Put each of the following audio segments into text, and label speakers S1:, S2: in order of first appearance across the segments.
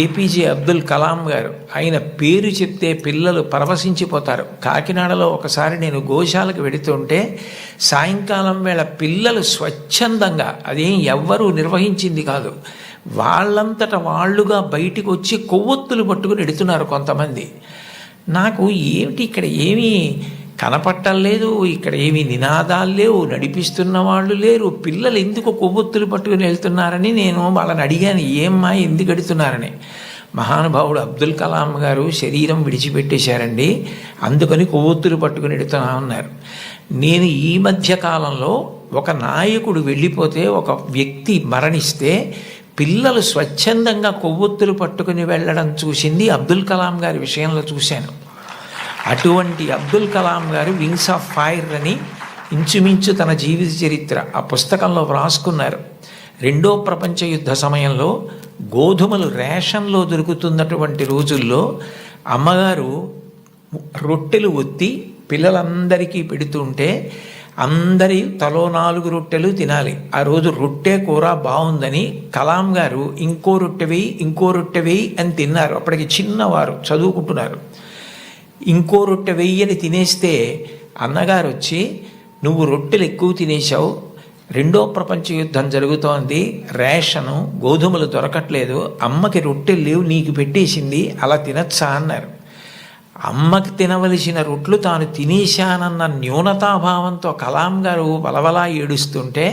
S1: APJ Abdul Kalam గారు, ఆయన పేరు చెప్తే పిల్లలు పరవశించిపోతారు. కాకినాడలో ఒకసారి నేను గోశాలకు వెడుతుంటే సాయంకాలం వేళ పిల్లలు స్వచ్ఛందంగా, అదేం ఎవ్వరూ నిర్వహించింది కాదు, వాళ్ళంతట వాళ్ళుగా బయటికి వచ్చి కొవ్వొత్తులు పట్టుకుని ఎడుతున్నారు కొంతమంది. నాకు ఏమిటి ఇక్కడ ఏమీ కనపట్టలేదు, ఇక్కడ ఏమీ నినాదాలు లేవు, నడిపిస్తున్న వాళ్ళు లేరు, పిల్లలు ఎందుకు కొవ్వొత్తులు పట్టుకుని వెళ్తున్నారని నేను వాళ్ళని అడిగాను, ఏమ్మా ఎందుకు ఎడుతున్నారని. మహానుభావుడు అబ్దుల్ కలాం గారు శరీరం విడిచిపెట్టేశారండి, అందుకని కొవ్వొత్తులు పట్టుకుని ఎడుతున్నా ఉన్నారు. నేను ఈ మధ్య కాలంలో ఒక నాయకుడు వెళ్ళిపోతే, ఒక వ్యక్తి మరణిస్తే పిల్లలు స్వచ్ఛందంగా కొవ్వొత్తులు పట్టుకుని వెళ్ళడం చూసింది అబ్దుల్ కలాం గారి విషయంలో చూశాను. అటువంటి అబ్దుల్ కలాం గారు వింగ్స్ ఆఫ్ ఫైర్ అని ఇంచుమించు తన జీవిత చరిత్ర ఆ పుస్తకంలో వ్రాసుకున్నారు. రెండో ప్రపంచ యుద్ధ సమయంలో గోధుమలు రేషన్లో దొరుకుతున్నటువంటి రోజుల్లో అమ్మగారు రొట్టెలు ఒత్తి పిల్లలందరికీ పెడుతుంటే అందరి తలో 4 రొట్టెలు తినాలి. ఆ రోజు రొట్టె కూర బాగుందని కలాం గారు ఇంకో రొట్టె వేయి, ఇంకో రొట్టె వేయి అని తిన్నారు. అప్పటికి చిన్నవారు, చదువుకుంటున్నారు. ఇంకో రొట్టె వెయ్యని తినేస్తే అన్నగారు వచ్చి, నువ్వు రొట్టెలు ఎక్కువ తినేశావు, రెండో ప్రపంచ యుద్ధం జరుగుతోంది, రేషను గోధుమలు దొరకట్లేదు, అమ్మకి రొట్టెలు లేవు, నీకు పెట్టేసింది, అలా తినచ్చా అన్నారు. అమ్మకి తినవలసిన రొట్లు తాను తినేశానన్న న్యూనతాభావంతో కలాం గారు వలవలా ఏడుస్తుంటే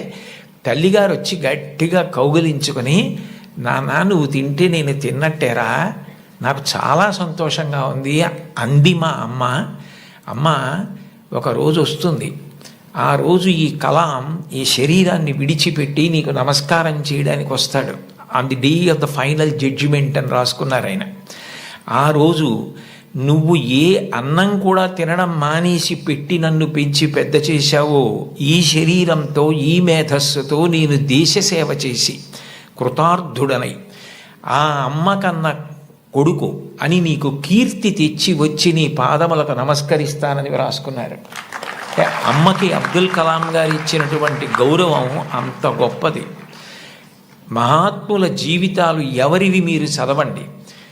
S1: తల్లిగారు వచ్చి గట్టిగా కౌగిలించుకొని, నాన్న నువ్వు తింటే నేను తిన్నట్టేరా, నాకు చాలా సంతోషంగా ఉంది అంది మా అమ్మ. అమ్మ ఒకరోజు వస్తుంది, ఆ రోజు ఈ కలాం ఈ శరీరాన్ని విడిచిపెట్టి నీకు నమస్కారం చేయడానికి వస్తాడు. On the day of the final judgement అని రాసుకున్నారు ఆయన. ఆ రోజు నువ్వు ఏ అన్నం కూడా తినడం మానేసి పెట్టి నన్ను పెంచి పెద్ద చేశావో, ఈ శరీరంతో ఈ మేధస్సుతో నేను దేశ సేవ చేసి కృతార్థుడనై ఆ అమ్మ కన్నా కొడుకు అని నీకు కీర్తి తెచ్చి వచ్చి నీ పాదములకు నమస్కరిస్తానని రాసుకున్నారు. అమ్మకి అబ్దుల్ కలాం గారు ఇచ్చినటువంటి గౌరవం అంత గొప్పది. మహాత్ముల జీవితాలు ఎవరివి మీరు చదవండి.